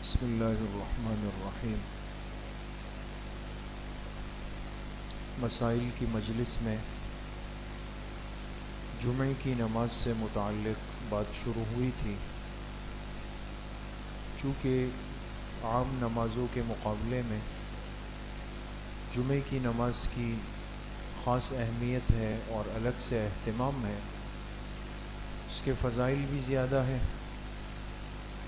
بسم اللہ الرحمن الرحیم۔ مسائل کی مجلس میں جمعے کی نماز سے متعلق بات شروع ہوئی تھی۔ چونکہ عام نمازوں کے مقابلے میں جمعے کی نماز کی خاص اہمیت ہے اور الگ سے اہتمام ہے، اس کے فضائل بھی زیادہ ہیں،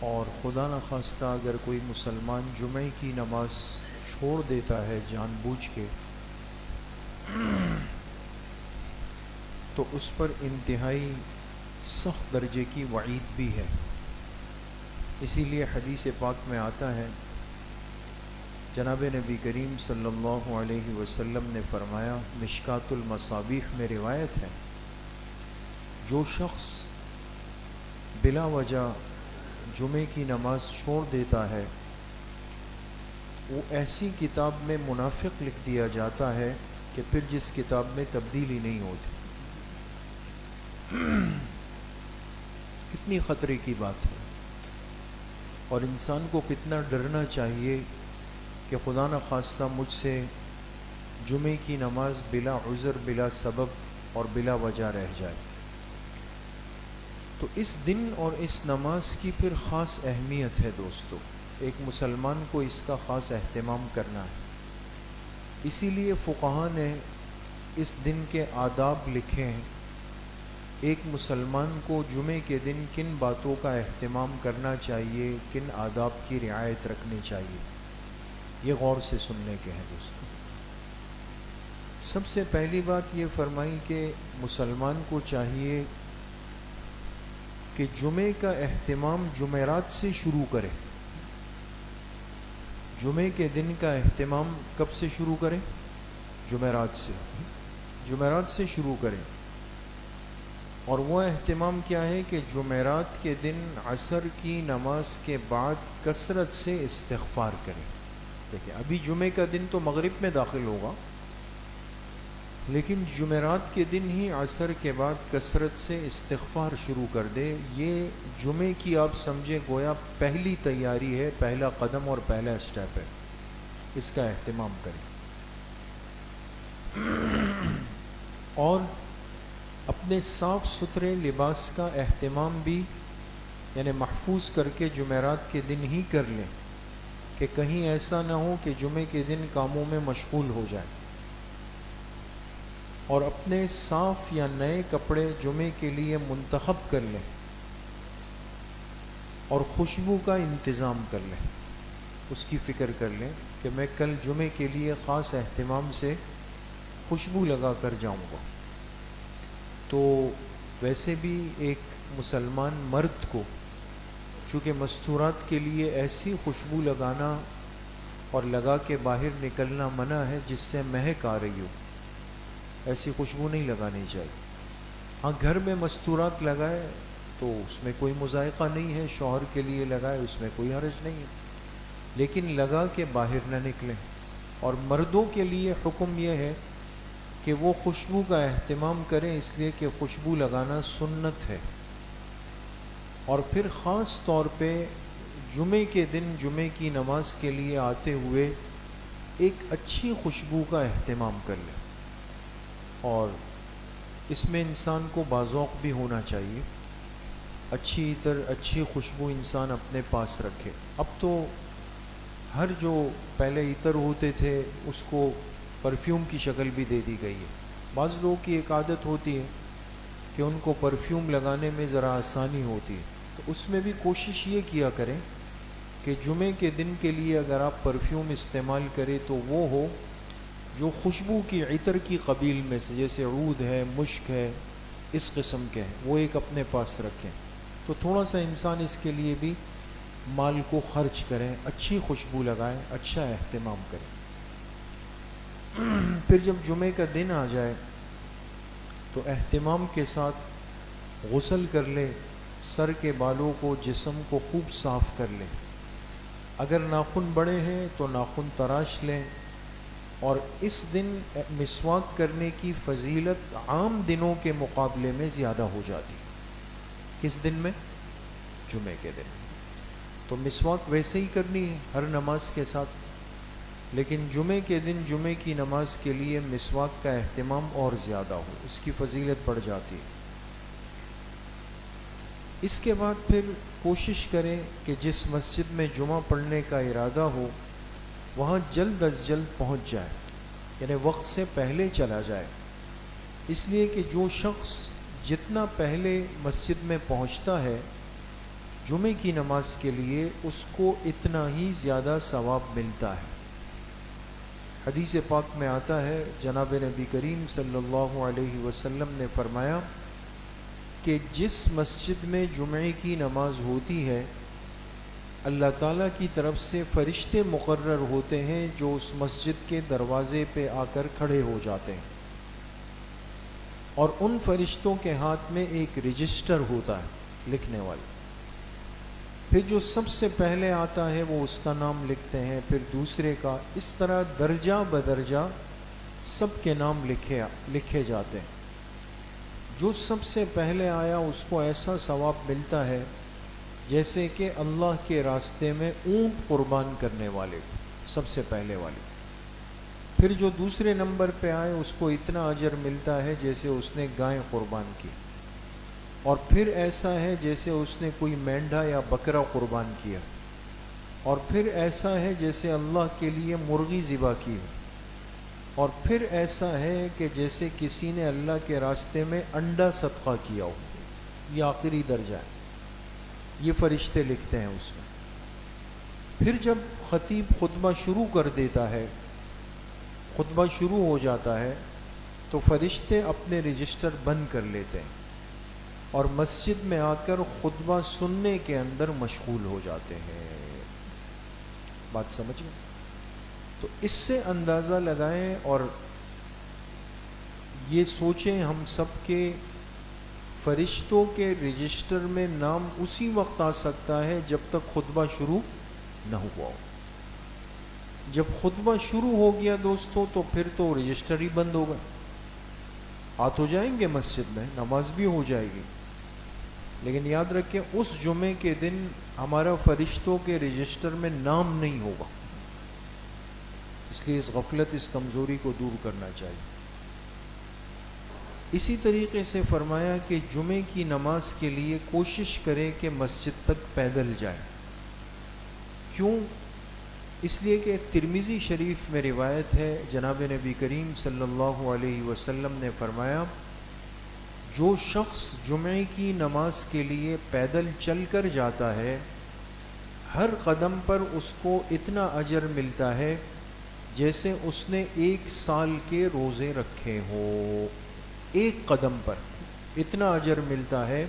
اور خدا نخواستہ اگر کوئی مسلمان جمعے کی نماز چھوڑ دیتا ہے جان بوجھ کے تو اس پر انتہائی سخت درجے کی وعید بھی ہے۔ اسی لیے حدیث پاک میں آتا ہے، جناب نبی کریم صلی اللہ علیہ وسلم نے فرمایا، مشکات المصابیح میں روایت ہے، جو شخص بلا وجہ جمعے کی نماز چھوڑ دیتا ہے وہ ایسی کتاب میں منافق لکھ دیا جاتا ہے کہ پھر جس کتاب میں تبدیلی نہیں ہوتی۔ کتنی خطرے کی بات ہے، اور انسان کو کتنا ڈرنا چاہیے کہ خدا نخواستہ مجھ سے جمعے کی نماز بلا عذر، بلا سبب اور بلا وجہ رہ جائے۔ تو اس دن اور اس نماز کی پھر خاص اہمیت ہے دوستو، ایک مسلمان کو اس کا خاص اہتمام کرنا ہے۔ اسی لیے فقہاء نے اس دن کے آداب لکھے ہیں، ایک مسلمان کو جمعے کے دن کن باتوں کا اہتمام کرنا چاہیے، کن آداب کی رعایت رکھنی چاہیے، یہ غور سے سننے کے ہیں دوستو۔ سب سے پہلی بات یہ فرمائی کہ مسلمان کو چاہیے کہ جمعے کا اہتمام جمعرات سے شروع کرے۔ جمعے کے دن کا اہتمام کب سے شروع کرے؟ جمعرات سے، جمعرات سے شروع کرے۔ اور وہ اہتمام کیا ہے کہ جمعرات کے دن عصر کی نماز کے بعد کثرت سے استغفار کرے۔ دیکھیں، ابھی جمعے کا دن تو مغرب میں داخل ہوگا، لیکن جمعرات کے دن ہی عصر کے بعد کثرت سے استغفار شروع کر دے۔ یہ جمعے کی آپ سمجھے گویا پہلی تیاری ہے، پہلا قدم اور پہلا اسٹیپ ہے، اس کا اہتمام کریں۔ اور اپنے صاف ستھرے لباس کا اہتمام بھی یعنی محفوظ کر کے جمعرات کے دن ہی کر لیں، کہ کہیں ایسا نہ ہو کہ جمعے کے دن کاموں میں مشغول ہو جائیں۔ اور اپنے صاف یا نئے کپڑے جمعے کے لیے منتخب کر لیں، اور خوشبو کا انتظام کر لیں، اس کی فکر کر لیں کہ میں کل جمعے کے لیے خاص اہتمام سے خوشبو لگا کر جاؤں گا۔ تو ویسے بھی ایک مسلمان مرد کو چونکہ مستورات کے لیے ایسی خوشبو لگانا اور لگا کے باہر نکلنا منع ہے جس سے مہک آ رہی ہو، ایسی خوشبو نہیں لگانی چاہیے۔ ہاں، گھر میں مستورات لگائے تو اس میں کوئی مذائقہ نہیں ہے، شوہر کے لیے لگائے اس میں کوئی حرج نہیں ہے، لیکن لگا کے باہر نہ نکلیں۔ اور مردوں کے لیے حکم یہ ہے کہ وہ خوشبو کا اہتمام کریں، اس لیے کہ خوشبو لگانا سنت ہے۔ اور پھر خاص طور پہ جمعے کے دن جمعے کی نماز کے لیے آتے ہوئے ایک اچھی خوشبو کا اہتمام کر لیں، اور اس میں انسان کو باذوق بھی ہونا چاہیے، اچھی عطر، اچھی خوشبو انسان اپنے پاس رکھے۔ اب تو ہر جو پہلے عطر ہوتے تھے اس کو پرفیوم کی شکل بھی دے دی گئی ہے۔ بعض لوگوں کی ایک عادت ہوتی ہے کہ ان کو پرفیوم لگانے میں ذرا آسانی ہوتی ہے، تو اس میں بھی کوشش یہ کیا کریں کہ جمعے کے دن کے لیے اگر آپ پرفیوم استعمال کریں تو وہ ہو جو خوشبو کی عطر کی قبیل میں سے، جیسے عود ہے، مشک ہے، اس قسم کے ہیں، وہ ایک اپنے پاس رکھیں۔ تو تھوڑا سا انسان اس کے لیے بھی مال کو خرچ کریں، اچھی خوشبو لگائیں، اچھا اہتمام کریں۔ پھر جب جمعے کا دن آ جائے تو اہتمام کے ساتھ غسل کر لیں، سر کے بالوں کو، جسم کو خوب صاف کر لیں۔ اگر ناخن بڑے ہیں تو ناخن تراش لیں، اور اس دن مسواک کرنے کی فضیلت عام دنوں کے مقابلے میں زیادہ ہو جاتی ہے۔ کس دن میں؟ جمعے کے دن۔ تو مسواک ویسے ہی کرنی ہے ہر نماز کے ساتھ، لیکن جمعے کے دن جمعے کی نماز کے لیے مسواک کا اہتمام اور زیادہ ہو، اس کی فضیلت بڑھ جاتی ہے۔ اس کے بعد پھر کوشش کریں کہ جس مسجد میں جمعہ پڑھنے کا ارادہ ہو وہاں جلد از جلد پہنچ جائے، یعنی وقت سے پہلے چلا جائے، اس لیے کہ جو شخص جتنا پہلے مسجد میں پہنچتا ہے جمعے کی نماز کے لیے اس کو اتنا ہی زیادہ ثواب ملتا ہے۔ حدیث پاک میں آتا ہے، جناب نبی کریم صلی اللہ علیہ وسلم نے فرمایا کہ جس مسجد میں جمعے کی نماز ہوتی ہے اللہ تعالیٰ کی طرف سے فرشتے مقرر ہوتے ہیں جو اس مسجد کے دروازے پہ آ کر کھڑے ہو جاتے ہیں، اور ان فرشتوں کے ہاتھ میں ایک رجسٹر ہوتا ہے لکھنے والا، پھر جو سب سے پہلے آتا ہے وہ اس کا نام لکھتے ہیں، پھر دوسرے کا، اس طرح درجہ بدرجہ سب کے نام لکھے جاتے ہیں۔ جو سب سے پہلے آیا اس کو ایسا ثواب ملتا ہے جیسے کہ اللہ کے راستے میں اونٹ قربان کرنے والے، سب سے پہلے والے۔ پھر جو دوسرے نمبر پہ آئے اس کو اتنا اجر ملتا ہے جیسے اس نے گائے قربان کی، اور پھر ایسا ہے جیسے اس نے کوئی مینڈھا یا بکرا قربان کیا، اور پھر ایسا ہے جیسے اللہ کے لیے مرغی ذبح کی ہو، اور پھر ایسا ہے کہ جیسے کسی نے اللہ کے راستے میں انڈا صدقہ کیا ہو۔ یہ آخری درجہ ہے، یہ فرشتے لکھتے ہیں اس میں۔ پھر جب خطیب خطبہ شروع کر دیتا ہے، خطبہ شروع ہو جاتا ہے تو فرشتے اپنے رجسٹر بند کر لیتے ہیں اور مسجد میں آ کر خطبہ سننے کے اندر مشغول ہو جاتے ہیں۔ بات سمجھ گئے؟ تو اس سے اندازہ لگائیں اور یہ سوچیں ہم سب کے فرشتوں کے رجسٹر میں نام اسی وقت آ سکتا ہے جب تک خطبہ شروع نہ ہوا ہو۔ جب خطبہ شروع ہو گیا دوستو تو پھر تو رجسٹر ہی بند ہوگا، آ تو جائیں گے مسجد میں، نماز بھی ہو جائے گی، لیکن یاد رکھیں اس جمعے کے دن ہمارا فرشتوں کے رجسٹر میں نام نہیں ہوگا، اس لیے اس غفلت، اس کمزوری کو دور کرنا چاہیے۔ اسی طریقے سے فرمایا کہ جمعے کی نماز کے لیے کوشش کریں کہ مسجد تک پیدل جائیں۔ کیوں؟ اس لیے کہ ترمذی شریف میں روایت ہے، جناب نبی کریم صلی اللہ علیہ وسلم نے فرمایا جو شخص جمعے کی نماز کے لیے پیدل چل کر جاتا ہے ہر قدم پر اس کو اتنا اجر ملتا ہے جیسے اس نے 1 سال کے روزے رکھے ہوں۔ ایک قدم پر اتنا اجر ملتا ہے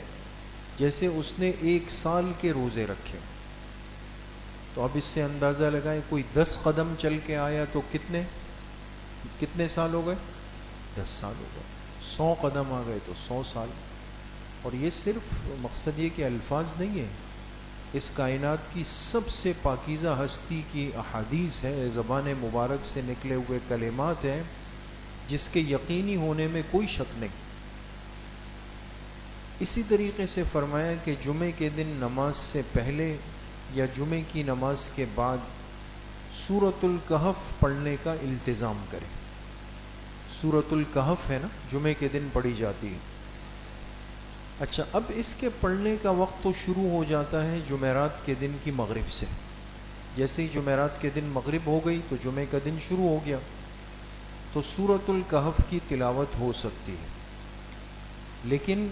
جیسے اس نے 1 سال کے روزے رکھے۔ تو اب اس سے اندازہ لگائیں، کوئی 10 قدم چل کے آیا تو کتنے سال ہو گئے؟ 10 سال ہو گئے۔ 100 قدم آ گئے تو 100 سال۔ اور یہ صرف مقصد یہ کہ الفاظ نہیں ہے، اس کائنات کی سب سے پاکیزہ ہستی کی احادیث ہے، زبان مبارک سے نکلے ہوئے کلمات ہیں جس کے یقینی ہونے میں کوئی شک نہیں۔ اسی طریقے سے فرمایا کہ جمعے کے دن نماز سے پہلے یا جمعے کی نماز کے بعد سورۃ الکہف پڑھنے کا التزام کریں۔ سورۃ الکہف ہے نا، جمعے کے دن پڑھی جاتی ہے۔ اچھا، اب اس کے پڑھنے کا وقت تو شروع ہو جاتا ہے جمعرات کے دن کی مغرب سے۔ جیسے ہی جمعرات کے دن مغرب ہو گئی تو جمعے کا دن شروع ہو گیا، تو سورۃ الکہف کی تلاوت ہو سکتی ہے، لیکن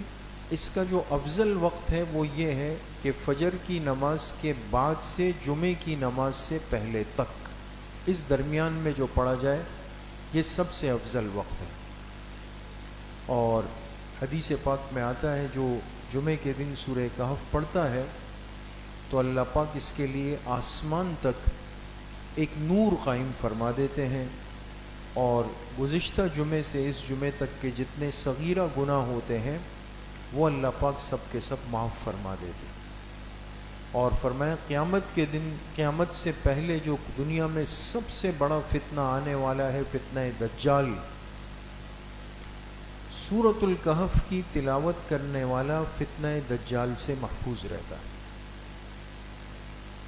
اس کا جو افضل وقت ہے وہ یہ ہے کہ فجر کی نماز کے بعد سے جمعے کی نماز سے پہلے تک اس درمیان میں جو پڑھا جائے یہ سب سے افضل وقت ہے۔ اور حدیث پاک میں آتا ہے جو جمعے کے دن سورہ کہف پڑھتا ہے تو اللہ پاک اس کے لیے آسمان تک ایک نور قائم فرما دیتے ہیں، اور گزشتہ جمعے سے اس جمعے تک کے جتنے صغیرہ گناہ ہوتے ہیں وہ اللہ پاک سب کے سب معاف فرما دیتے ہیں۔ اور فرمایا قیامت کے دن، قیامت سے پہلے جو دنیا میں سب سے بڑا فتنہ آنے والا ہے، فتنہ دجال، سورۃ الکہف کی تلاوت کرنے والا فتنہ دجال سے محفوظ رہتا ہے۔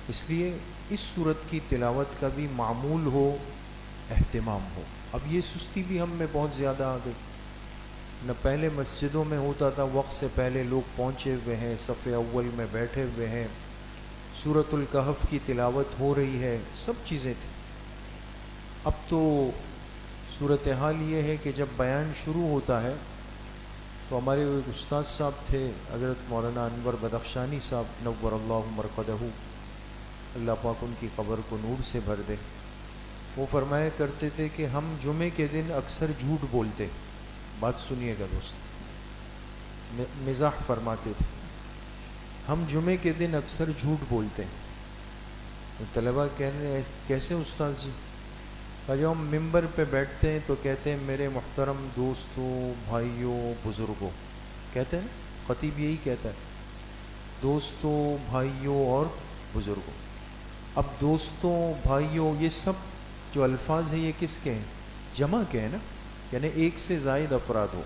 اس لیے اس صورت کی تلاوت کا بھی معمول ہو، اہتمام ہو۔ اب یہ سستی بھی ہم میں بہت زیادہ آ گئی، نہ پہلے مسجدوں میں ہوتا تھا وقت سے پہلے لوگ پہنچے ہوئے ہیں، صف اول میں بیٹھے ہوئے ہیں، سورۃ الکہف کی تلاوت ہو رہی ہے، سب چیزیں تھیں۔ اب تو صورتحال یہ ہے کہ جب بیان شروع ہوتا ہے تو ہمارے ایک استاد صاحب تھے حضرت مولانا انور بدخشانی صاحب نور اللہ مرقدہ، اللہ پاک ان کی قبر کو نور سے بھر دے، وہ فرمایا کرتے تھے کہ ہم جمعے کے دن اکثر جھوٹ بولتے۔ بات سنیے گا دوست، مزاح فرماتے تھے، ہم جمعے کے دن اکثر جھوٹ بولتے ہیں۔ طلباء کہنے کیسے استاد جی؟ جب ہم ممبر پہ بیٹھتے ہیں تو کہتے ہیں میرے محترم دوستوں، بھائیوں، بزرگوں، کہتے ہیں خطیب یہی کہتا ہے، دوستوں، بھائیوں اور بزرگوں۔ اب دوستوں، بھائیوں، یہ سب جو الفاظ ہیں یہ کس کے ہیں؟ جمع کے ہیں نا، یعنی ایک سے زائد افراد ہو۔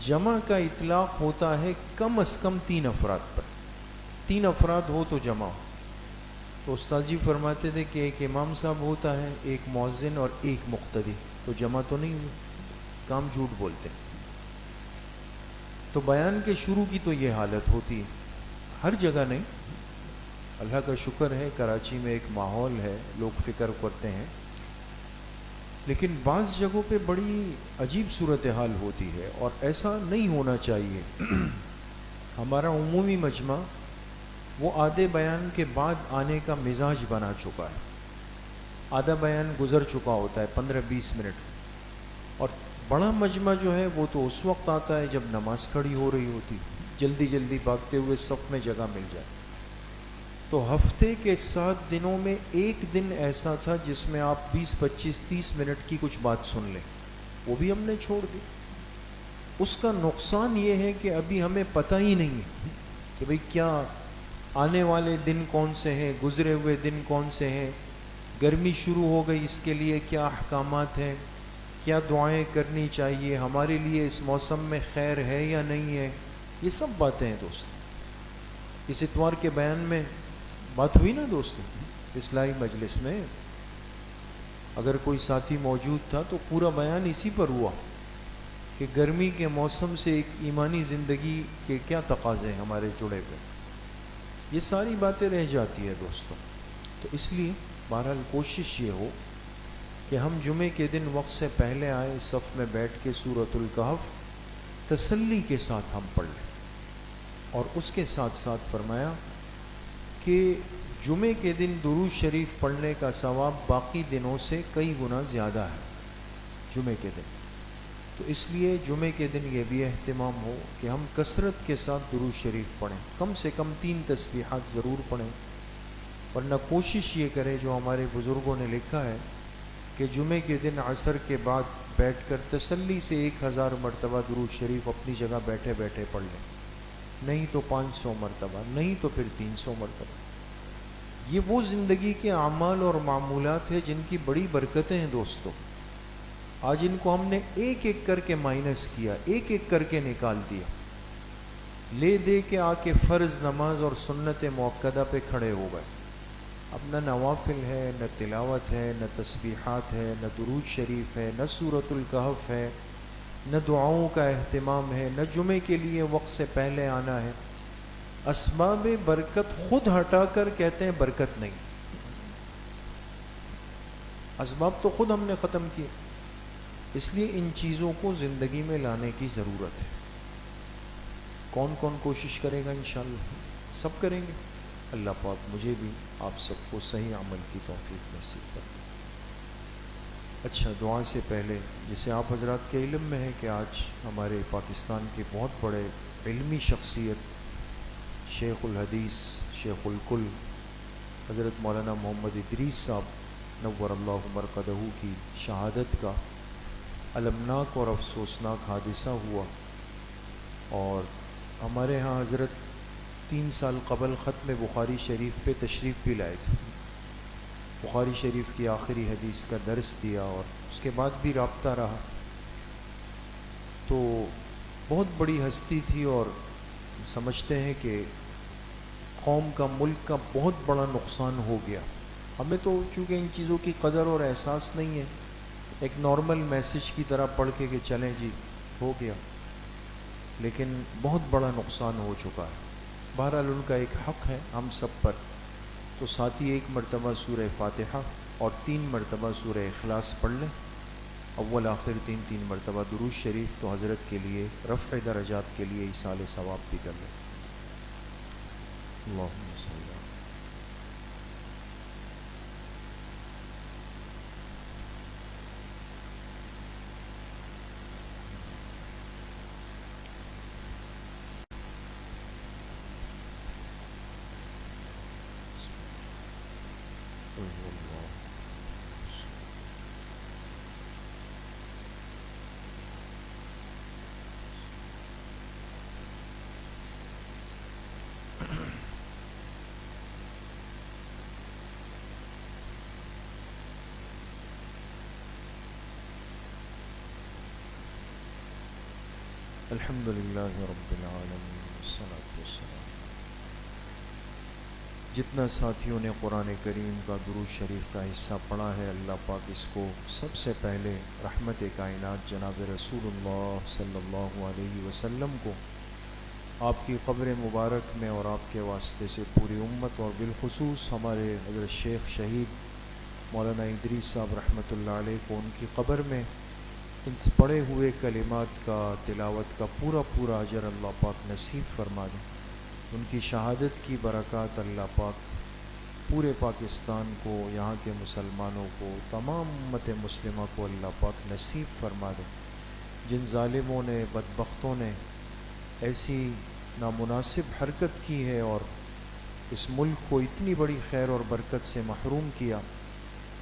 جمع کا اطلاق ہوتا ہے کم از کم 3 افراد پر، 3 افراد ہو تو جمع ہو۔ تو استاد جی فرماتے تھے کہ ایک امام صاحب ہوتا ہے، ایک مؤذن اور ایک مقتدی، تو جمع تو نہیں ہوئی، کام جھوٹ بولتے ہیں۔ تو بیان کے شروع کی تو یہ حالت ہوتی ہے، ہر جگہ نہیں، اللہ کا شکر ہے کراچی میں ایک ماحول ہے، لوگ فکر کرتے ہیں، لیکن بعض جگہوں پہ بڑی عجیب صورتحال ہوتی ہے اور ایسا نہیں ہونا چاہیے۔ ہمارا عمومی مجمع وہ آدھے بیان کے بعد آنے کا مزاج بنا چکا ہے، آدھا بیان گزر چکا ہوتا ہے 15-20 منٹ، اور بڑا مجمع جو ہے وہ تو اس وقت آتا ہے جب نماز کھڑی ہو رہی ہوتی، جلدی جلدی بھاگتے ہوئے صف میں جگہ مل جائے۔ تو ہفتے کے 7 دنوں میں ایک دن ایسا تھا جس میں آپ 20-25-30 منٹ کی کچھ بات سن لیں، وہ بھی ہم نے چھوڑ دی۔ اس کا نقصان یہ ہے کہ ابھی ہمیں پتہ ہی نہیں ہے کہ بھئی کیا آنے والے دن کون سے ہیں، گزرے ہوئے دن کون سے ہیں، گرمی شروع ہو گئی اس کے لیے کیا احکامات ہیں، کیا دعائیں کرنی چاہیے، ہمارے لیے اس موسم میں خیر ہے یا نہیں ہے، یہ سب باتیں ہیں دوست۔ اس اتوار کے بیان میں بات ہوئی نا دوستو، اصلاحی مجلس میں اگر کوئی ساتھی موجود تھا تو پورا بیان اسی پر ہوا کہ گرمی کے موسم سے ایک ایمانی زندگی کے کیا تقاضے ہیں ہمارے جڑے ہوئے، یہ ساری باتیں رہ جاتی ہے دوستوں۔ تو اس لیے بہرحال کوشش یہ ہو کہ ہم جمعے کے دن وقت سے پہلے آئے، صف میں بیٹھ کے سورۃ الکہف تسلی کے ساتھ ہم پڑھ لیں، اور اس کے ساتھ ساتھ فرمایا کہ جمعے کے دن درود شریف پڑھنے کا ثواب باقی دنوں سے کئی گنا زیادہ ہے جمعے کے دن۔ تو اس لیے جمعے کے دن یہ بھی اہتمام ہو کہ ہم کثرت کے ساتھ درود شریف پڑھیں، کم سے کم 3 تسبیحات ضرور پڑھیں، ورنہ کوشش یہ کریں جو ہمارے بزرگوں نے لکھا ہے کہ جمعے کے دن عصر کے بعد بیٹھ کر تسلی سے 1000 مرتبہ درود شریف اپنی جگہ بیٹھے بیٹھے پڑھ لیں، نہیں تو 500 مرتبہ، نہیں تو پھر 300 مرتبہ۔ یہ وہ زندگی کے اعمال اور معمولات ہیں جن کی بڑی برکتیں ہیں دوستو۔ آج ان کو ہم نے ایک ایک کر کے مائنس کیا، ایک ایک کر کے نکال دیا، لے دے کے آ کے فرض نماز اور سنت موقدہ پہ کھڑے ہو گئے۔ اب نہ نوافل ہے، نہ تلاوت ہے، نہ تسبیحات ہے، نہ درود شریف ہے، نہ سورۃ الکہف ہے، نہ دعاؤں کا اہتمام ہے، نہ جمعے کے لیے وقت سے پہلے آنا ہے۔ اسباب برکت خود ہٹا کر کہتے ہیں برکت نہیں، اسباب تو خود ہم نے ختم کیے۔ اس لیے ان چیزوں کو زندگی میں لانے کی ضرورت ہے۔ کون کون کوشش کرے گا؟ انشاءاللہ سب کریں گے۔ اللہ پاک مجھے بھی آپ سب کو صحیح عمل کی توفیق نصیب کر دے۔ اچھا، دعا سے پہلے جیسے آپ حضرات کے علم میں ہے کہ آج ہمارے پاکستان کے بہت بڑے علمی شخصیت شیخ الحدیث، شیخ الکل حضرت مولانا محمد ادریس صاحب نور اللہ مرقدہ کی شہادت کا المناک اور افسوسناک حادثہ ہوا، اور ہمارے ہاں حضرت 3 سال قبل ختم بخاری شریف پہ تشریف بھی لائے تھے، بخاری شریف کی آخری حدیث کا درس دیا، اور اس کے بعد بھی رابطہ رہا۔ تو بہت بڑی ہستی تھی، اور سمجھتے ہیں کہ قوم کا، ملک کا بہت بڑا نقصان ہو گیا۔ ہمیں تو چونکہ ان چیزوں کی قدر اور احساس نہیں ہے، ایک نارمل میسج کی طرح پڑھ کے کہ چلیں جی ہو گیا، لیکن بہت بڑا نقصان ہو چکا ہے۔ بہرحال ان کا ایک حق ہے ہم سب پر، تو ساتھ ہی 1 مرتبہ سورہ فاتحہ اور 3 مرتبہ سورہ اخلاص پڑھ لیں، اول آخر 3 مرتبہ درود شریف، تو حضرت کے لیے رفع درجات کے لیے ایصال ثواب بھی کر لیں۔ اللہم صلی اللہ۔ الحمد للہ رب العالمین والصلاة والسلام۔ جتنا ساتھیوں نے قرآن کریم کا درود شریف کا حصہ پڑھا ہے، اللہ پاک اس کو سب سے پہلے رحمت کائنات جناب رسول اللہ صلی اللہ علیہ وسلم کو آپ کی قبر مبارک میں اور آپ کے واسطے سے پوری امت اور بالخصوص ہمارے حضرت شیخ شہید مولانا ادریس صاحب رحمۃ اللہ علیہ کو ان کی قبر میں ان پڑھے ہوئے کلمات کا تلاوت کا پورا اجر اللہ پاک نصیب فرما دیں۔ ان کی شہادت کی برکات اللہ پاک پورے پاکستان کو، یہاں کے مسلمانوں کو، تمام امت مسلمہ کو اللہ پاک نصیب فرما دیں۔ جن ظالموں نے، بدبختوں نے ایسی نامناسب حرکت کی ہے اور اس ملک کو اتنی بڑی خیر اور برکت سے محروم کیا،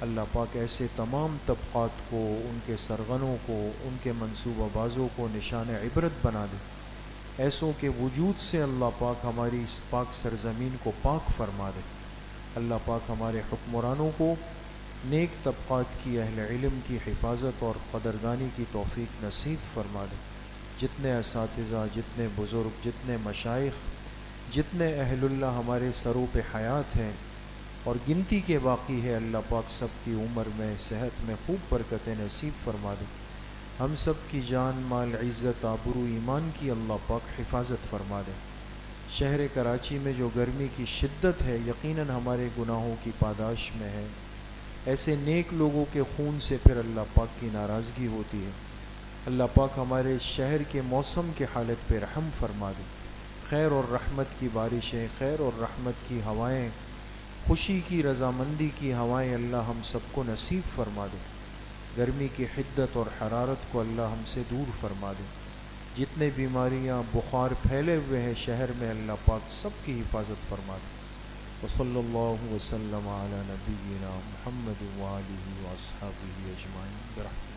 اللہ پاک ایسے تمام طبقات کو، ان کے سرغنوں کو، ان کے منصوبہ بازوں کو نشان عبرت بنا دے۔ ایسوں کے وجود سے اللہ پاک ہماری اس پاک سرزمین کو پاک فرما دے۔ اللہ پاک ہمارے حکمرانوں کو نیک طبقات کی، اہل علم کی حفاظت اور قدردانی کی توفیق نصیب فرما دے۔ جتنے اساتذہ، جتنے بزرگ، جتنے مشائخ، جتنے اہل اللہ ہمارے سروں پہ حیات ہیں اور گنتی کے باقی ہے، اللہ پاک سب کی عمر میں، صحت میں خوب برکتیں نصیب فرما دے۔ ہم سب کی جان، مال، عزت، آبرو، ایمان کی اللہ پاک حفاظت فرما دے۔ شہر کراچی میں جو گرمی کی شدت ہے، یقیناً ہمارے گناہوں کی پاداش میں ہے۔ ایسے نیک لوگوں کے خون سے پھر اللہ پاک کی ناراضگی ہوتی ہے۔ اللہ پاک ہمارے شہر کے موسم کے حالت پہ رحم فرما دے۔ خیر اور رحمت کی بارشیں، خیر اور رحمت کی ہوائیں، خوشی کی، رضامندی کی ہوائیں اللہ ہم سب کو نصیب فرما دے۔ گرمی کی حدت اور حرارت کو اللہ ہم سے دور فرما دے۔ جتنے بیماریاں، بخار پھیلے ہوئے ہیں شہر میں، اللہ پاک سب کی حفاظت فرما دے۔ وصلی اللہ وسلم علی نبینا محمد وآلہ واصحابہ اجمعین برحمتہ۔